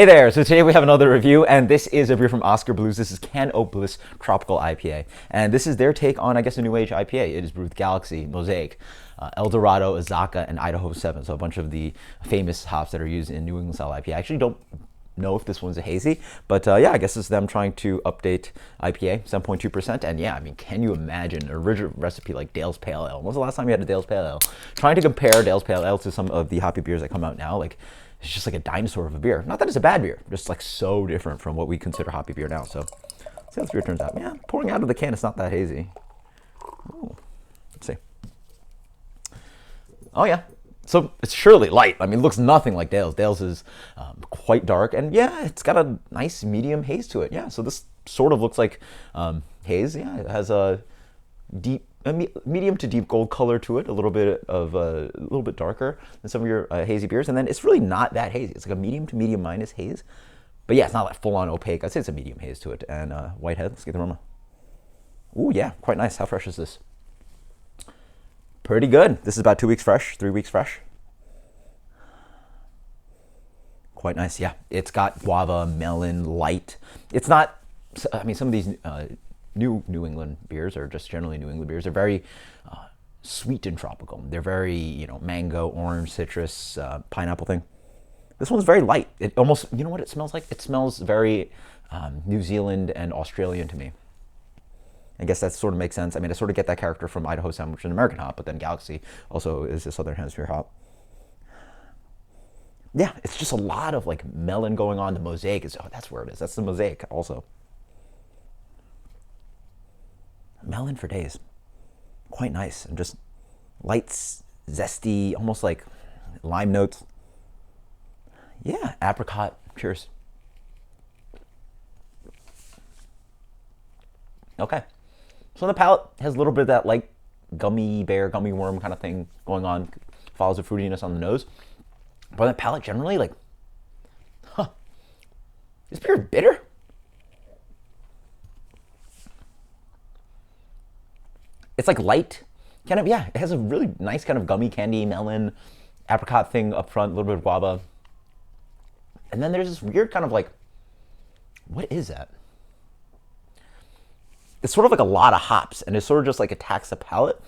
Hey there, so today we have another review, and this is a beer from Oskar Blues. This is Can-O-Bliss Tropical IPA, and this is their take on, I guess, a new age IPA. It is brewed with Galaxy, Mosaic, El Dorado, Azaka, and Idaho 7, so a bunch of the famous hops that are used in New England style IPA. I actually don't know if this one's a hazy, but yeah, I guess it's them trying to update IPA, 7.2%, and yeah, I mean, can you imagine an original recipe like Dale's Pale Ale? When was the last time you had a Dale's Pale Ale? Trying to compare Dale's Pale Ale to some of the hoppy beers that come out now, like, it's just like a dinosaur of a beer. Not that it's a bad beer, just like so different from what we consider hoppy beer now. So let's see how this beer turns out. Yeah, pouring out of the can, it's not that hazy. Ooh. Let's see. Oh yeah, so it's surely light. I mean, it looks nothing like Dale's. Dale's is quite dark, and yeah, it's got a nice medium haze to it. Yeah, so this sort of looks like haze. Yeah, it has a medium to deep gold color to it, a little bit darker than some of your hazy beers, and then it's really not that hazy. It's like a medium to medium minus haze, but yeah, it's not like full on opaque. I'd say it's a medium haze to it. And white head. Let's get the aroma. Ooh, yeah, quite nice. How fresh is this? Pretty good. This is about 2 weeks fresh, 3 weeks fresh. Quite nice. Yeah, it's got guava, melon, light. It's not. I mean, some of these New England beers, or just generally New England beers, are very sweet and tropical. They're very, mango, orange, citrus, pineapple thing. This one's very light. It almost, you know what it smells like? It smells very New Zealand and Australian to me. I guess that sort of makes sense. I mean, I sort of get that character from Idaho 7, which is an American hop, but then Galaxy also is a Southern Hemisphere hop. Yeah, it's just a lot of like melon going on. The Mosaic is, that's where it is. That's the Mosaic also. Melon for days. Quite nice. And just light, zesty, almost like lime notes. Yeah, apricot. Cheers. Okay. So the palate has a little bit of that like gummy bear, gummy worm kind of thing going on. Follows the fruitiness on the nose. But the palate generally, like, this beer is bitter. It's like light, kind of, yeah, it has a really nice kind of gummy candy, melon, apricot thing up front, a little bit of guava. And then there's this weird kind of like, what is that? It's sort of like a lot of hops, and it sort of just like attacks the palate,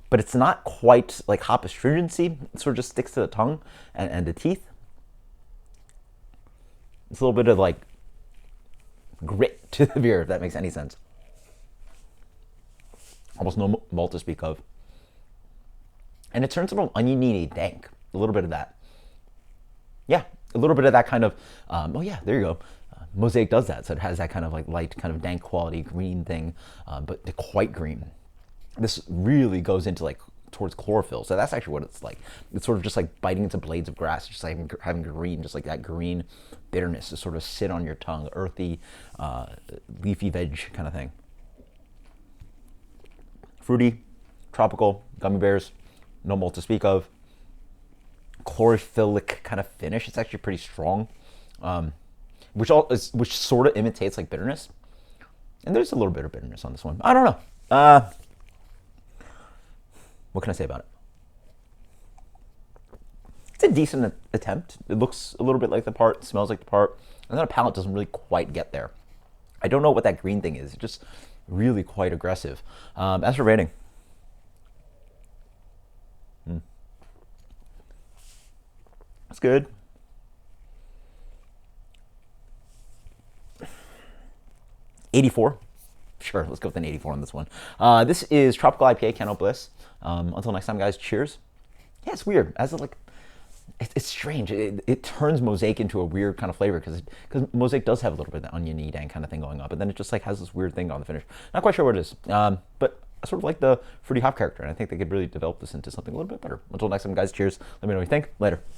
but it's not quite like hop astringency. It sort of just sticks to the tongue and the teeth. It's a little bit of like grit to the beer, if that makes any sense. Almost no malt to speak of. And it turns a little oniony dank. A little bit of that. Yeah, a little bit of that kind of, oh yeah, there you go. Mosaic does that. So it has that kind of like light, kind of dank quality green thing, but quite green. This really goes into like towards chlorophyll. So that's actually what it's like. It's sort of just like biting into blades of grass, just like having green, just like that green bitterness to sort of sit on your tongue, earthy, leafy veg kind of thing. Fruity, tropical, gummy bears, no malt to speak of. Chlorophyllic kind of finish. It's actually pretty strong, which sort of imitates like bitterness. And there's a little bit of bitterness on this one. I don't know. What can I say about it? It's a decent attempt. It looks a little bit like the part, smells like the part, and then the palate doesn't really quite get there. I don't know what that green thing is. It's just really quite aggressive. As for rating, that's good. $84. Sure, let's go with an 84 on this one. This is Tropical IPA, Can-O-Bliss. Until next time, guys, cheers. Yeah, it's weird. It's strange. It turns Mosaic into a weird kind of flavor because Mosaic does have a little bit of that oniony dank kind of thing going up, and then it just like has this weird thing on the finish. Not quite sure what it is, but I sort of like the fruity hop character, and I think they could really develop this into something a little bit better. Until next time, guys, cheers. Let me know what you think. Later.